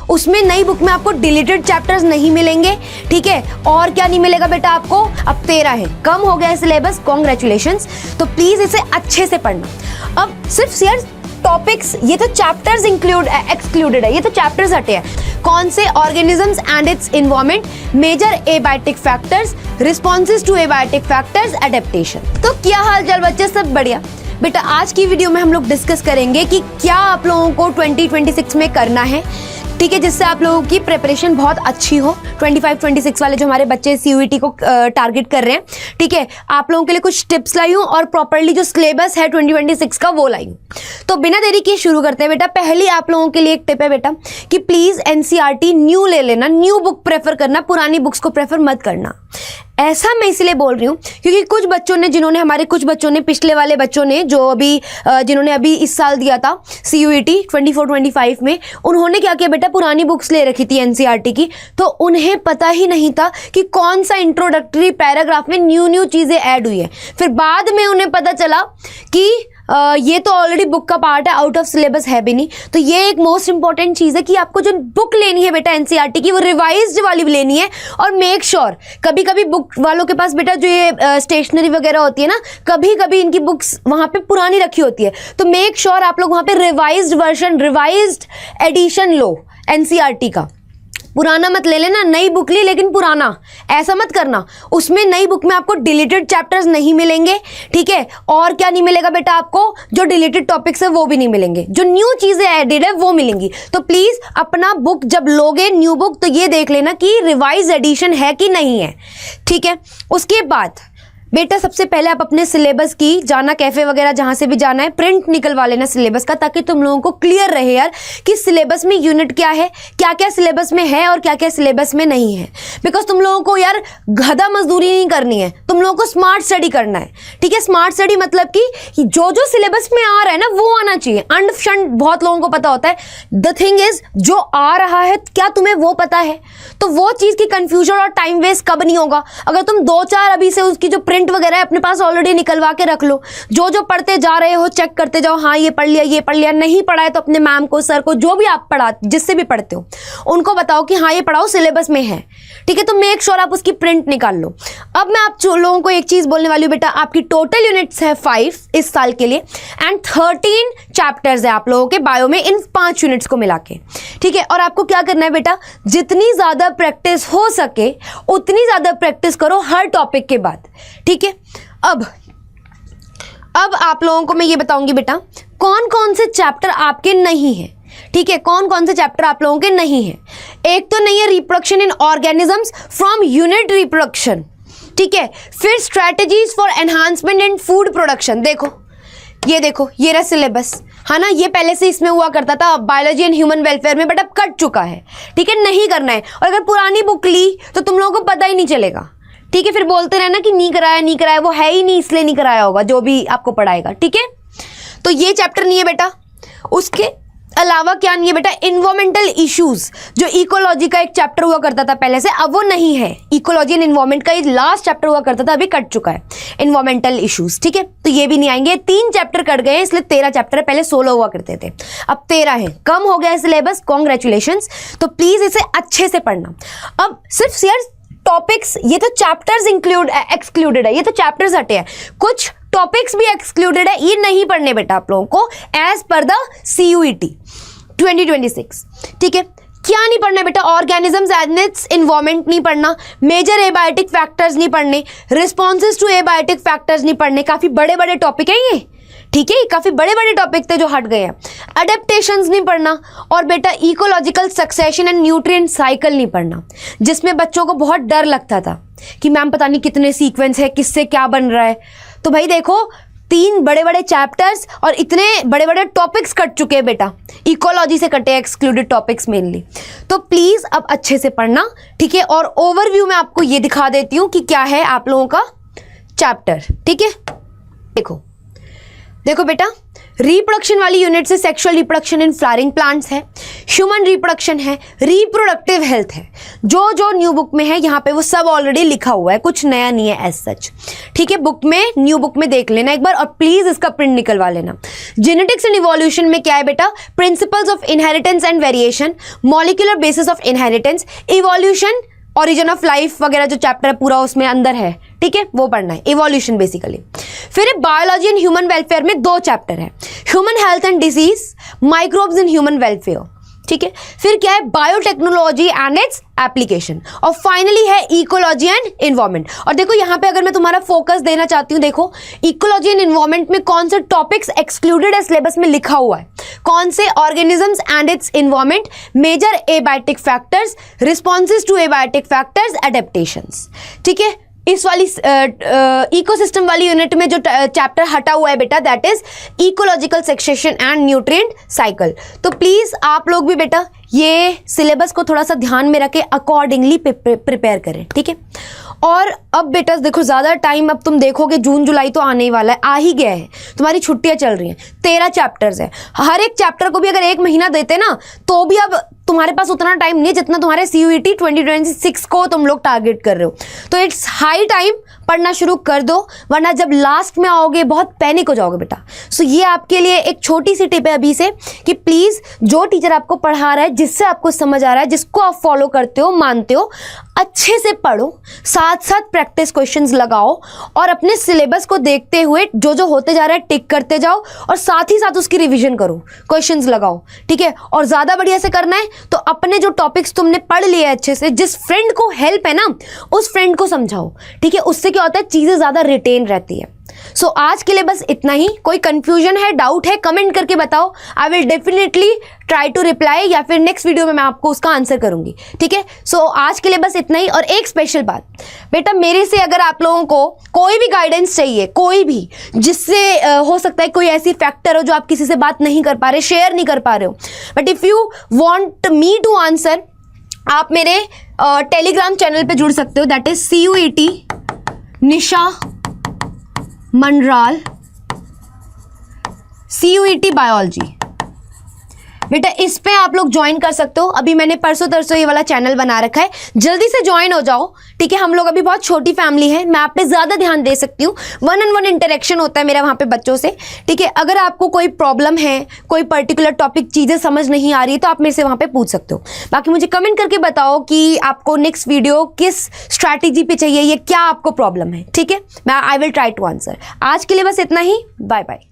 उसमें नई बुक में आपको डिलीटेड चैप्टर्स नहीं मिलेंगे, ठीक है। और क्या नहीं मिलेगा बेटा आपको, अब 13 है, कम हो गया है सिलेबस, कॉन्ग्रेचुलेशंस। तो प्लीज इसे अच्छे से पढ़ना। अब सिर्फ यार टॉपिक्स, ये तो चैप्टर्स एक्सक्लूडेड है, ये तो चैप्टर्स हटे हैं। कौन से? Organisms and its environment, major abiotic factors, responses to abiotic factors, adaptation. तो क्या हाल चाल बच्चे, सब बढ़िया? बेटा आज की वीडियो में हम लोग डिस्कस करेंगे कि क्या आप लोगों को 2026 में करना है, ठीक है, जिससे आप लोगों की प्रिपरेशन बहुत अच्छी हो। 25-26 वाले जो हमारे बच्चे CUET को टारगेट कर रहे हैं, ठीक है, आप लोगों के लिए कुछ टिप्स लाई हूँ और प्रॉपरली जो सिलेबस है 2026 का वो लाई हूँ। तो बिना देरी किए शुरू करते हैं बेटा। पहली आप लोगों के लिए एक टिप है बेटा कि प्लीज NCERT न्यू ले लेना, न्यू बुक प्रेफर करना, पुरानी बुक्स को प्रेफर मत करना। ऐसा मैं इसलिए बोल रही हूँ क्योंकि कुछ बच्चों ने पिछले वाले बच्चों ने जो अभी जिन्होंने अभी इस साल दिया था CUET 24-25 में, उन्होंने क्या किया बेटा, पुरानी बुक्स ले रखी थी NCERT की, तो उन्हें पता ही नहीं था कि कौन सा इंट्रोडक्टरी पैराग्राफ में न्यू चीज़ें ऐड हुई है। फिर बाद में उन्हें पता चला कि ये तो ऑलरेडी बुक का पार्ट है, आउट ऑफ सिलेबस है भी नहीं। तो ये एक मोस्ट इंपॉर्टेंट चीज़ है कि आपको जो बुक लेनी है बेटा NCERT की, वो रिवाइज्ड वाली लेनी है। और मेक श्योर, कभी कभी बुक वालों के पास बेटा जो ये स्टेशनरी वगैरह होती है ना, कभी कभी इनकी बुक्स वहाँ पे पुरानी रखी होती है। तो मेक श्योर आप लोग वहाँ पे रिवाइज्ड वर्जन, रिवाइज्ड एडिशन लो NCERT का। पुराना मत ले लेना, नई बुक ली लेकिन पुराना, ऐसा मत करना। उसमें नई बुक में आपको डिलीटेड चैप्टर्स नहीं मिलेंगे, ठीक है। और क्या नहीं मिलेगा बेटा आपको, जो डिलीटेड टॉपिक्स है वो भी नहीं मिलेंगे, जो न्यू चीजें एडेड है वो मिलेंगी। तो प्लीज अपना बुक जब लोगे न्यू बुक, तो ये देख लेना कि रिवाइज एडिशन है कि नहीं है, ठीक है। उसके बाद बेटा सबसे पहले आप अपने सिलेबस की जाना, कैफे वगैरह जहां से भी जाना है, प्रिंट निकलवा लेना सिलेबस का, ताकि तुम लोगों को क्लियर रहे यार कि सिलेबस में यूनिट क्या है, क्या क्या सिलेबस में है और क्या क्या सिलेबस में नहीं है। बिकॉज तुम लोगों को यार गधा मजदूरी नहीं करनी है, तुम लोगों को स्मार्ट स्टडी करना है, ठीक है। स्मार्ट स्टडी मतलब कि जो जो सिलेबस में आ रहा है ना वो आना चाहिए। अंड शंड बहुत लोगों को पता होता है। द थिंग इज, जो आ रहा है क्या तुम्हें वो पता है, तो वो चीज़ की कंफ्यूजन और टाइम वेस्ट कब नहीं होगा। अगर तुम 2-4 अभी से उसकी जो प्रिंट वगैरह है अपने पास ऑलरेडी निकलवा के रख लो, जो जो पढ़ते जा रहे हो चेक करते जाओ, हाँ ये पढ़ लिया, ये पढ़ लिया। नहीं पढ़ा है तो अपने मैम को, सर को, जो भी आप पढ़ा, जिससे भी पढ़ते हो उनको बताओ कि हाँ ये पढ़ाओ, सिलेबस में है, ठीक है। तो मेक श्योर आप उसकी प्रिंट निकाल लो। अब मैं आप लोगों को एक चीज बोलने वाली हूँ बेटा, आपकी टोटल यूनिट्स है 5 इस साल के लिए एंड 13 चैप्टर्स है आप लोगों के बायो में, इन 5 यूनिट्स को मिला के, ठीक है। और आपको क्या करना है बेटा, जितनी ज्यादा प्रैक्टिस हो सके उतनी ज्यादा प्रैक्टिस करो हर टॉपिक के बाद, ठीक है। अब आप लोगों को मैं ये बताऊंगी बेटा कौन कौन से चैप्टर आपके नहीं है, ठीक है, कौन कौन से चैप्टर आप लोगों के नहीं है। एक तो नहीं है reproduction in organisms from unit reproduction, ठीक है। फिर strategies for enhancement in food production. देखो ये रहा सिलेबस, है ना, ये पहले से इसमें हुआ करता था बायोलॉजी एंड ह्यूमन वेलफेयर में, बट अब कट चुका है, ठीक है, नहीं करना है। और अगर पुरानी बुक ली तो तुम लोगों को पता ही नहीं चलेगा, ठीक है। फिर बोलते रहना कि नहीं कराया, वो है ही नहीं इसलिए नहीं कराया होगा जो भी आपको पढ़ाएगा, ठीक है। तो ये चैप्टर नहीं है बेटा। उसके अलावा क्या नहीं है बेटा, इन्वायरमेंटल इश्यूज, जो इकोलॉजी का एक चैप्टर हुआ करता था पहले से, अब वो नहीं है। इकोलॉजी एंड इन्वायरमेंट का ये लास्ट चैप्टर हुआ करता था, अभी कट चुका है, इन्वायरमेंटल इश्यूज, ठीक है। तो ये भी नहीं आएंगे। 3 चैप्टर कट गए, इसलिए 13 चैप्टर है, पहले 16 हुआ करते थे, अब 13 है, कम हो गया है सिलेबस, कॉन्ग्रेचुलेशंस। तो प्लीज इसे अच्छे से पढ़ना। अब सिर्फ यार टॉपिक्स, ये तो चैप्टर्स एक्सक्लूडेड है, ये तो चैप्टर्स हटे हैं, कुछ टॉपिक्स भी एक्सक्लूडेड है, ये नहीं पढ़ने बेटा आप लोगों को एज पर द CUET 2026, ठीक है। क्या नहीं पढ़ना बेटा, ऑर्गेनिजम्स एंड इट्स एनवायरनमेंट नहीं पढ़ना, मेजर एबायोटिक फैक्टर्स नहीं पढ़ने, रिस्पॉन्सेज टू एबायोटिक फैक्टर्स नहीं पढ़ने। काफी बड़े बड़े टॉपिक है ये, ठीक है, काफी बड़े बड़े टॉपिक थे जो हट गए हैं। अडेप्टेशंस नहीं पढ़ना, और बेटा ecological succession and nutrient cycle नहीं पढ़ना, जिसमें बच्चों को बहुत डर लगता था कि मैम पता नहीं कितने सीक्वेंस है, किससे क्या बन रहा है। तो भाई देखो 3 बड़े बड़े चैप्टर्स और इतने बड़े बड़े टॉपिक्स कट चुके हैं बेटा, इकोलॉजी से कटे एक्सक्लूडेड टॉपिक्स मेनली। तो प्लीज अब अच्छे से पढ़ना, ठीक है। और ओवरव्यू में आपको ये दिखा देती हूं कि क्या है आप लोगों का चैप्टर, ठीक है। देखो बेटा, रिप्रोडक्शन वाली यूनिट से sexual reproduction in flowering plants है, ह्यूमन रिप्रोडक्शन है, रिप्रोडक्टिव हेल्थ है। जो जो न्यू बुक में है यहाँ पे वो सब ऑलरेडी लिखा हुआ है, कुछ नया नहीं है एज सच। ठीक है, बुक में, न्यू बुक में देख लेना एक बार, और प्लीज इसका प्रिंट निकलवा लेना। जेनेटिक्स एंड इवोल्यूशन में क्या है बेटा? Principles of inheritance and variation, molecular basis of inheritance, evolution, origin of life वगैरह जो चैप्टर है पूरा उसमें अंदर है। ठीक है, वो पढ़ना है, इवोल्यूशन बेसिकली। फिर बायोलॉजी एंड ह्यूमन वेलफेयर में 2 चैप्टर है, human health and disease, microbes in human welfare. ठीक है, फिर क्या है? बायोटेक्नोलॉजी एंड इट्स एप्लीकेशन, और फाइनली है इकोलॉजी एंड इन्वायरमेंट। और देखो यहाँ पे अगर मैं तुम्हारा फोकस देना चाहती हूँ, देखो इकोलॉजी एंड इन्वायरमेंट में कौन से टॉपिक्स एक्सक्लूडेड है सिलेबस में लिखा हुआ है, कौन से? Organisms and its environment, major abiotic factors, responses to abiotic factors, adaptations. ठीक है, इस वाली इकोसिस्टम वाली यूनिट में जो चैप्टर हटा हुआ है बेटा, that is ecological succession and nutrient cycle. तो प्लीज आप लोग भी बेटा ये सिलेबस को थोड़ा सा ध्यान में रखे, अकॉर्डिंगली प्रिपेयर करें। ठीक है, और अब बेटा देखो, ज़्यादा टाइम अब तुम देखोगे, जून जुलाई तो आने ही वाला है, आ ही गया है, तुम्हारी छुट्टियां चल रही हैं, 13 चैप्टर्स है। हर एक चैप्टर को भी अगर 1 महीना देते ना तो भी अब तुम्हारे पास उतना टाइम नहीं है जितना तुम्हारे CUET 2026 को तुम लोग टारगेट कर रहे हो। तो इट्स हाई टाइम पढ़ना शुरू कर दो, वरना जब लास्ट में आओगे बहुत पैनिक हो जाओगे बेटा। सो ये आपके लिए एक छोटी सी टिप है अभी से कि प्लीज़ जो टीचर आपको पढ़ा रहा है, जिससे आपको समझ आ रहा है, जिसको आप फॉलो करते हो, मानते हो, अच्छे से पढ़ो, साथ साथ प्रैक्टिस क्वेश्चंस लगाओ, और अपने सिलेबस को देखते हुए जो जो होते जा रहा है टिक करते जाओ, और साथ ही साथ उसकी रिवीजन करो, क्वेश्चंस लगाओ। ठीक है, और ज़्यादा बढ़िया से करना है तो अपने जो टॉपिक्स तुमने पढ़ लिए अच्छे से, जिस फ्रेंड को हेल्प है ना उस फ्रेंड को समझाओ। ठीक है, उससे क्या होता है, चीज़ें ज़्यादा रिटेन रहती है। सो आज के लिए बस इतना ही। कोई कंफ्यूजन है, डाउट है, कमेंट करके बताओ, I will definitely try to reply, या फिर नेक्स्ट वीडियो में मैं आपको उसका आंसर करूंगी। ठीक है, सो आज के लिए बस इतना ही। और एक स्पेशल बात बेटा, मेरे से अगर आप लोगों को कोई भी गाइडेंस चाहिए, कोई भी, जिससे हो सकता है कोई ऐसी फैक्टर हो जो आप किसी से बात नहीं कर पा रहे, शेयर नहीं कर पा रहे हो, but if you want me to answer, आप मेरे टेलीग्राम चैनल पे जुड़ सकते हो, that is CUET Nisha Mandral, CUET biology. बेटा इस पे आप लोग ज्वाइन कर सकते हो। अभी मैंने परसों तरसों ये वाला चैनल बना रखा है, जल्दी से ज्वाइन हो जाओ। ठीक है, हम लोग अभी बहुत छोटी फैमिली है, मैं आप पे ज़्यादा ध्यान दे सकती हूँ, 1-on-1 इंटरेक्शन होता है मेरा वहाँ पे बच्चों से। ठीक है, अगर आपको कोई प्रॉब्लम है, कोई पर्टिकुलर टॉपिक चीज़ें समझ नहीं आ रही तो आप मेरे से वहाँ पे पूछ सकते हो। बाकी मुझे कमेंट करके बताओ कि आपको नेक्स्ट वीडियो किस स्ट्रैटेजी पे चाहिए, ये क्या आपको प्रॉब्लम है। ठीक है, मैं I will try to answer. आज के लिए बस इतना ही, बाय बाय।